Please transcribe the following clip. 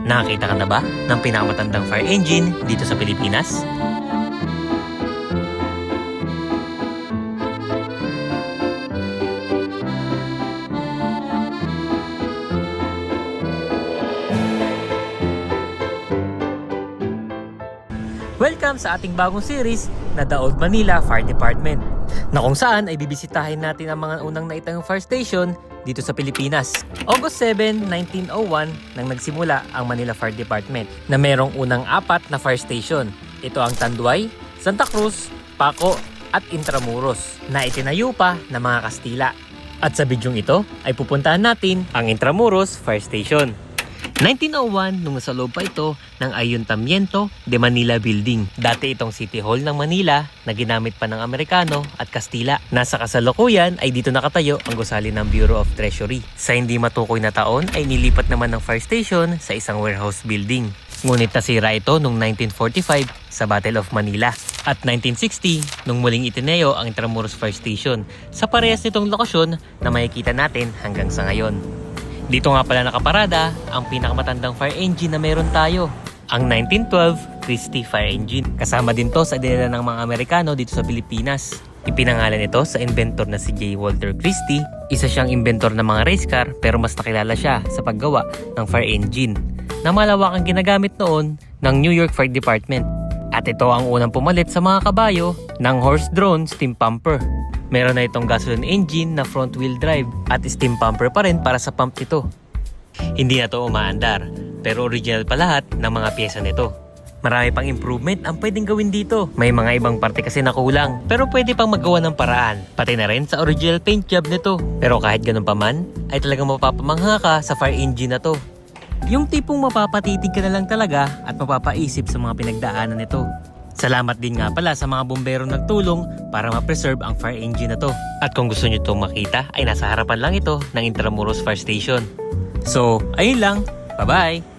Nakakita ka na ba ng pinakamatandang fire engine dito sa Pilipinas? Welcome sa ating bagong series na The Old Manila Fire Department, na kung saan ay bibisitahin natin ang mga unang naitang fire station dito sa Pilipinas. August 7, 1901 nang nagsimula ang Manila Fire Department na merong unang 4 na fire station. Ito ang Tanduay, Santa Cruz, Paco at Intramuros na itinayo pa ng mga Kastila. At sa bidyong ito ay pupuntahan natin ang Intramuros Fire Station. 1901 nung nasa loob pa ito ng Ayuntamiento de Manila Building. Dati itong City Hall ng Manila na ginamit pa ng Amerikano at Kastila. Nasa kasalukuyan ay dito nakatayo ang gusali ng Bureau of Treasury. Sa hindi matukoy na taon ay nilipat naman ng fire station sa isang warehouse building. Ngunit nasira ito noong 1945 sa Battle of Manila. At 1960 nung muling itineo ang Intramuros Fire Station sa parehas nitong lokasyon na makikita natin hanggang sa ngayon. Dito nga pala nakaparada ang pinakamatandang fire engine na meron tayo, ang 1912 Christie Fire Engine. Kasama din to sa dinala ng mga Amerikano dito sa Pilipinas. Ipinangalan ito sa inventor na si J. Walter Christie. Isa siyang inventor ng mga race car pero mas nakilala siya sa paggawa ng fire engine na malawakang ginagamit noon ng New York Fire Department. At ito ang unang pumalit sa mga kabayo ng horse-drawn steam pumper. Meron na itong gasoline engine na front-wheel drive at steam pumper pa rin para sa pump nito. Hindi na to umaandar, pero original pa lahat ng mga pyesa nito. Marami pang improvement ang pwedeng gawin dito. May mga ibang parte kasi na kulang, pero pwede pang magawa ng paraan. Pati na rin sa original paint job nito. Pero kahit ganun pa man, ay talagang mapapamangha ka sa fire engine na to. Yung tipong mapapatitig ka na lang talaga at mapapaisip sa mga pinagdaanan nito. Salamat din nga pala sa mga bumbero nagtulong para ma-preserve ang fire engine na to. At kung gusto nyo itong makita ay nasa harapan lang ito ng Intramuros Fire Station. So, ayun lang. Bye-bye!